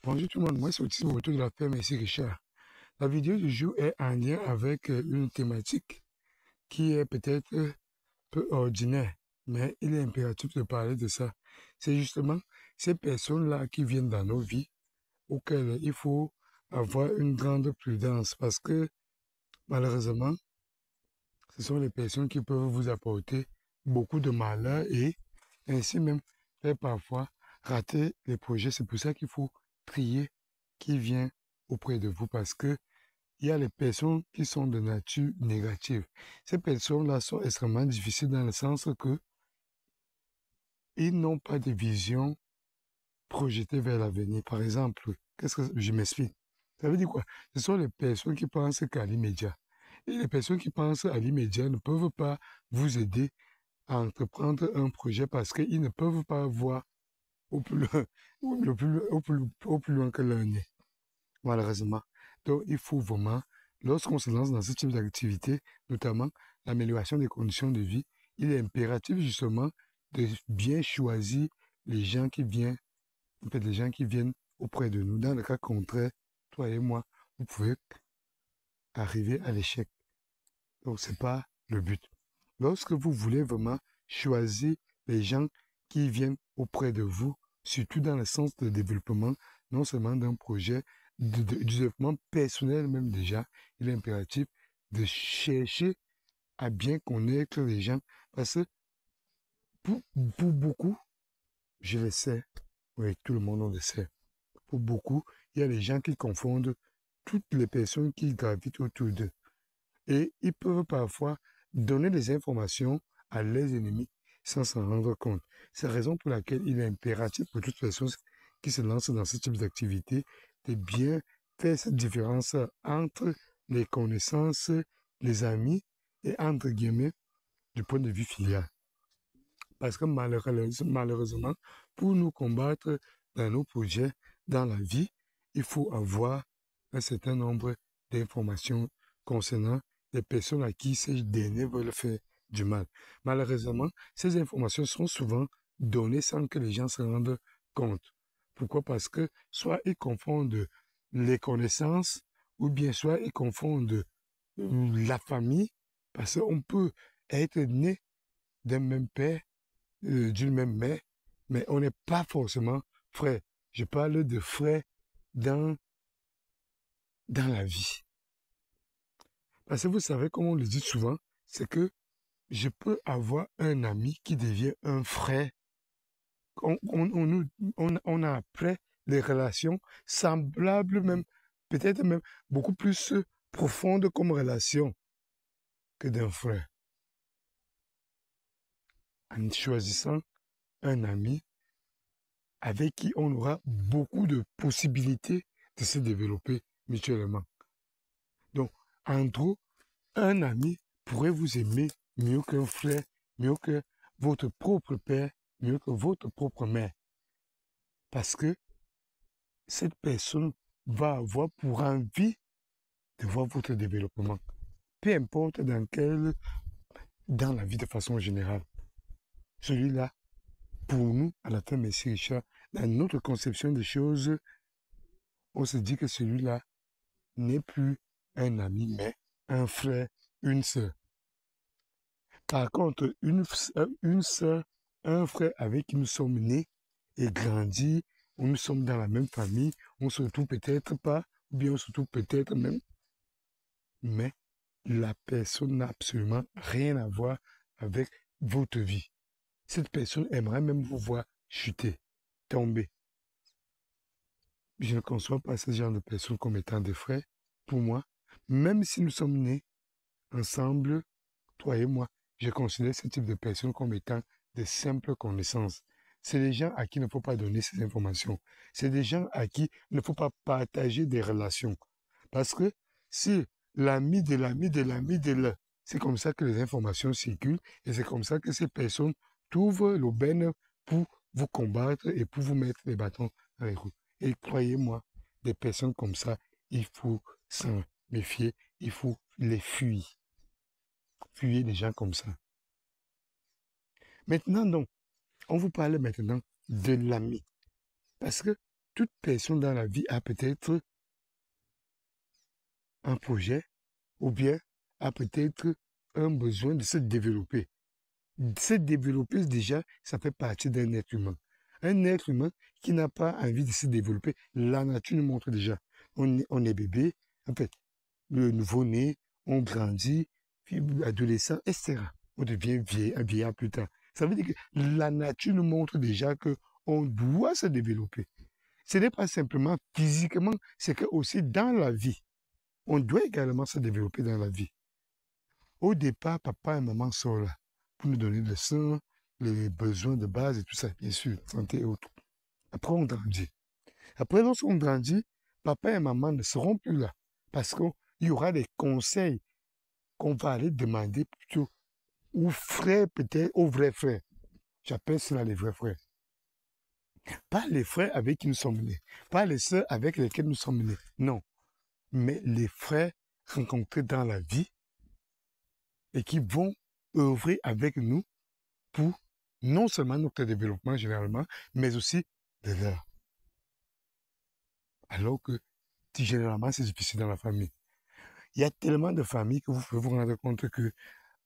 Bonjour tout le monde, moi c'est Otis Moto de la ferme ici Richard. La vidéo du jour est en lien avec une thématique qui est peut-être peu ordinaire, mais il est impératif de parler de ça. C'est justement ces personnes-là qui viennent dans nos vies, auxquelles il faut avoir une grande prudence parce que malheureusement, ce sont les personnes qui peuvent vous apporter beaucoup de malheur et ainsi même faire parfois rater les projets. C'est pour ça qu'il faut trier qui vient auprès de vous parce que il y a les personnes qui sont de nature négative. Ces personnes-là sont extrêmement difficiles dans le sens que ils n'ont pas de vision projetée vers l'avenir. Par exemple, qu'est-ce que je m'explique? Ça veut dire quoi? Ce sont les personnes qui pensent qu'à l'immédiat. Et les personnes qui pensent à l'immédiat ne peuvent pas vous aider à entreprendre un projet parce qu'ils ne peuvent pas voir au plus loin, au plus loin que leur nez, malheureusement. Donc, il faut vraiment, lorsqu'on se lance dans ce type d'activité, notamment l'amélioration des conditions de vie, il est impératif justement de bien choisir les gens qui viennent, en fait, les gens qui viennent auprès de nous. Dans le cas contraire, toi et moi, vous pouvez arriver à l'échec. Donc, c'est pas le but. Lorsque vous voulez vraiment choisir les gens qui viennent auprès de vous, surtout dans le sens de développement, non seulement d'un projet, du développement personnel même déjà, il est impératif de chercher à bien connaître les gens. Parce que pour beaucoup, je le sais, oui, tout le monde le sait, pour beaucoup, il y a des gens qui confondent toutes les personnes qui gravitent autour d'eux. Et ils peuvent parfois donner des informations à leurs ennemis sans s'en rendre compte. C'est la raison pour laquelle il est impératif pour toute personne qui se lance dans ce type d'activité de bien faire cette différence entre les connaissances, les amis et entre guillemets du point de vue filial. Parce que malheureusement, pour nous combattre dans nos projets, dans la vie, il faut avoir un certain nombre d'informations concernant les personnes à qui ces derniers veulent faire du mal. Malheureusement, ces informations sont souvent données sans que les gens se rendent compte. Pourquoi? Parce que soit ils confondent les connaissances, ou bien soit ils confondent la famille, parce qu'on peut être né d'un même père, d'une même mère, mais on n'est pas forcément frère. Je parle de frère dans, dans la vie. Parce que vous savez, comme on le dit souvent, c'est que je peux avoir un ami qui devient un frère. On a après des relations semblables, même, peut-être même beaucoup plus profondes comme relation que d'un frère. En choisissant un ami avec qui on aura beaucoup de possibilités de se développer mutuellement. Donc, en gros, un ami pourrait vous aimer mieux qu'un frère, mieux que votre propre père, mieux que votre propre mère. Parce que cette personne va avoir pour envie de voir votre développement. Peu importe dans la vie de façon générale. Celui-là, pour nous, à la fin, Messie Richard, dans notre conception des choses, on se dit que celui-là n'est plus un ami, mais un frère, une sœur. Par contre, une sœur, un frère avec qui nous sommes nés et grandis, où nous sommes dans la même famille, on se retrouve peut-être pas, ou bien on se retrouve peut-être même, mais la personne n'a absolument rien à voir avec votre vie. Cette personne aimerait même vous voir chuter, tomber. Je ne conçois pas ce genre de personnes comme étant des frères. Pour moi, même si nous sommes nés ensemble, toi et moi, je considère ce type de personnes comme étant de simples connaissances. C'est des gens à qui il ne faut pas donner ces informations. C'est des gens à qui il ne faut pas partager des relations. Parce que si l'ami de l'ami de l'ami de l'un, c'est comme ça que les informations circulent et c'est comme ça que ces personnes trouvent l'aubaine pour vous combattre et pour vous mettre les bâtons dans les roues. Et croyez-moi, des personnes comme ça, il faut s'en méfier, il faut les fuir. Fuyez des gens comme ça. Maintenant, donc, on vous parle maintenant de l'ami. Parce que toute personne dans la vie a peut-être un projet ou bien a peut-être un besoin de se développer. Se développer, déjà, ça fait partie d'un être humain. Un être humain qui n'a pas envie de se développer, la nature nous montre déjà. On est bébé, en fait, le nouveau-né, on grandit, puis adolescent, etc. On devient un vieillard plus tard. Ça veut dire que la nature nous montre déjà que on doit se développer. Ce n'est pas simplement physiquement, c'est que aussi dans la vie, on doit également se développer dans la vie. Au départ, papa et maman sont là pour nous donner le sein, les besoins de base et tout ça, bien sûr, santé et autres. Après, on grandit. Après, lorsqu'on grandit, papa et maman ne seront plus là parce qu'il y aura des conseils qu'on va aller demander plutôt aux frères, peut-être aux vrais frères. J'appelle cela les vrais frères. Pas les frères avec qui nous sommes nés, pas les sœurs avec lesquelles nous sommes nés, non. Mais les frères rencontrés dans la vie et qui vont œuvrer avec nous pour non seulement notre développement généralement, mais aussi le leur. Alors que généralement, c'est difficile dans la famille. Il y a tellement de familles que vous pouvez vous rendre compte que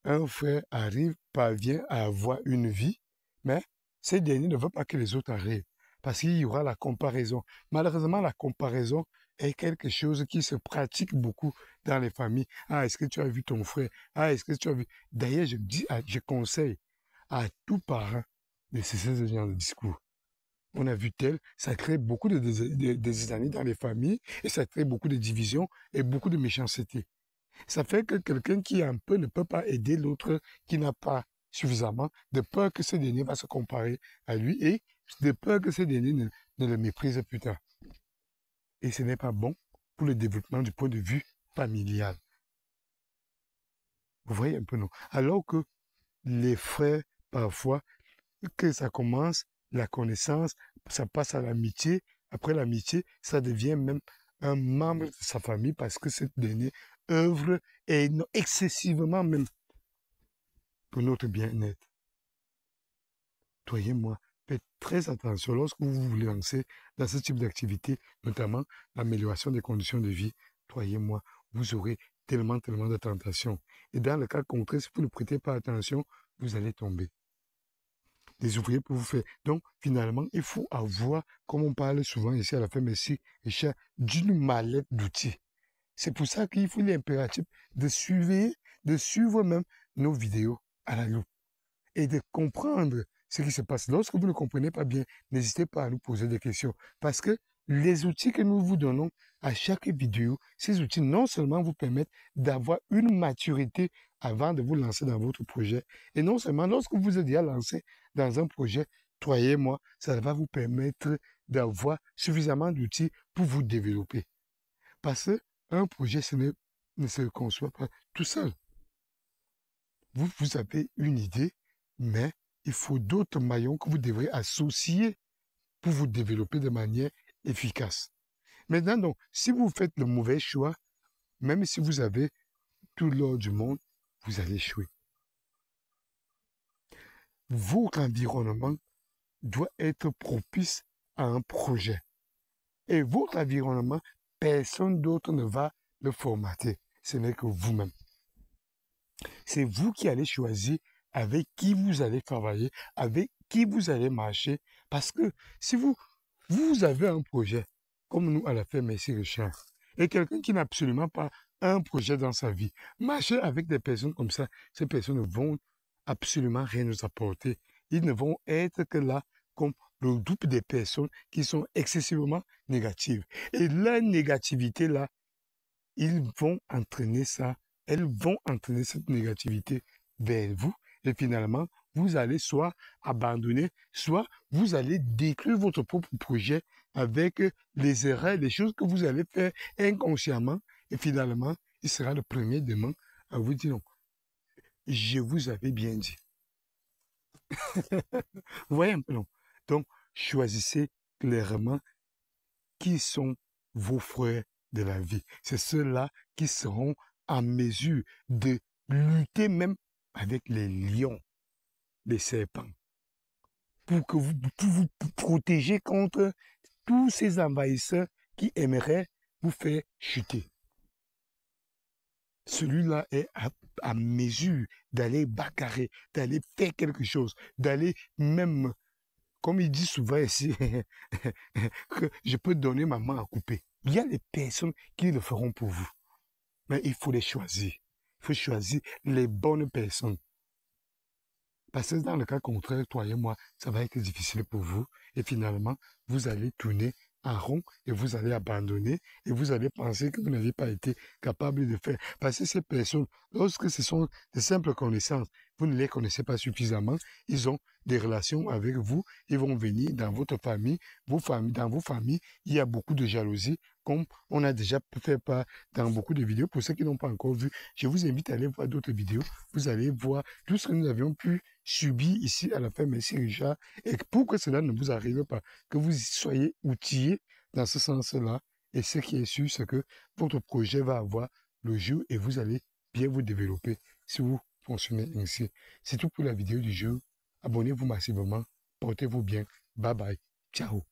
un frère arrive, parvient à avoir une vie, mais ces derniers ne veulent pas que les autres arrivent, parce qu'il y aura la comparaison. Malheureusement, la comparaison est quelque chose qui se pratique beaucoup dans les familles. Ah, est-ce que tu as vu ton frère? Ah, est-ce que tu as vu? D'ailleurs, je conseille à tout parent de cesser ce genre de discours. On a vu tel, ça crée beaucoup de désamis dans les familles et ça crée beaucoup de divisions et beaucoup de méchanceté. Ça fait que quelqu'un qui a un peu ne peut pas aider l'autre qui n'a pas suffisamment, de peur que ce dernier va se comparer à lui et de peur que ce dernier ne le méprise plus tard. Et ce n'est pas bon pour le développement du point de vue familial. Vous voyez un peu, non? Alors que les frères, parfois, que ça commence, la connaissance, ça passe à l'amitié. Après l'amitié, ça devient même un membre de sa famille parce que ce dernier œuvre et excessivement même pour notre bien-être. Croyez-moi, faites très attention lorsque vous vous lancez dans ce type d'activité, notamment l'amélioration des conditions de vie. Croyez-moi, vous aurez tellement de tentations. Et dans le cas contraire, si vous ne prêtez pas attention, vous allez tomber. Des ouvriers pour vous faire. Donc, finalement, il faut avoir, comme on parle souvent ici à la FMSI, d'une mallette d'outils. C'est pour ça qu'il faut l'impératif de suivre même nos vidéos à la loupe et de comprendre ce qui se passe. Lorsque vous ne comprenez pas bien, n'hésitez pas à nous poser des questions parce que les outils que nous vous donnons à chaque vidéo, ces outils non seulement vous permettent d'avoir une maturité avant de vous lancer dans votre projet, et non seulement lorsque vous êtes déjà lancé dans un projet, croyez-moi, ça va vous permettre d'avoir suffisamment d'outils pour vous développer. Parce qu'un projet ne se conçoit pas tout seul. Vous avez une idée, mais il faut d'autres maillons que vous devrez associer pour vous développer de manière efficace. Maintenant, donc, si vous faites le mauvais choix, même si vous avez tout l'or du monde, vous allez échouer. Votre environnement doit être propice à un projet. Et votre environnement, personne d'autre ne va le formater. Ce n'est que vous-même. C'est vous qui allez choisir avec qui vous allez travailler, avec qui vous allez marcher. Parce que si vous avez un projet, comme nous à la ferme ici, Richard, et quelqu'un qui n'a absolument pas un projet dans sa vie, marcher avec des personnes comme ça, ces personnes ne vont absolument rien nous apporter. Ils ne vont être que là comme le groupe des personnes qui sont excessivement négatives. Et la négativité là, ils vont entraîner ça, elles vont entraîner cette négativité vers vous et finalement, vous allez soit abandonner, soit vous allez détruire votre propre projet avec les erreurs, les choses que vous allez faire inconsciemment et finalement, il sera le premier demain à vous dire non, je vous avais bien dit. Vous voyez un peu, non? Donc, choisissez clairement qui sont vos frères de la vie. C'est ceux-là qui seront en mesure de lutter même avec les lions, les serpents, pour vous protéger contre tous ces envahisseurs qui aimeraient vous faire chuter. Celui-là est à mesure d'aller bagarrer, d'aller faire quelque chose, d'aller même, comme il dit souvent ici, que je peux donner ma main à couper. Il y a des personnes qui le feront pour vous. Mais il faut les choisir. Il faut choisir les bonnes personnes. Parce que dans le cas contraire, toi et moi, ça va être difficile pour vous. Et finalement, vous allez tourner en rond et vous allez abandonner et vous allez penser que vous n'avez pas été capable de faire. Parce que ces personnes, lorsque ce sont de simples connaissances, vous ne les connaissez pas suffisamment, ils ont des relations avec vous, ils vont venir dans votre famille, dans vos familles, il y a beaucoup de jalousie, comme on a déjà fait part dans beaucoup de vidéos. Pour ceux qui n'ont pas encore vu, je vous invite à aller voir d'autres vidéos. Vous allez voir tout ce que nous avions pu subir ici à la ferme Messie Richard. Et pour que cela ne vous arrive pas, que vous soyez outillés dans ce sens-là. Et ce qui est sûr, c'est que votre projet va avoir le jour et vous allez bien vous développer si vous fonctionnez ainsi. C'est tout pour la vidéo du jour. Abonnez-vous massivement. Portez-vous bien. Bye bye. Ciao.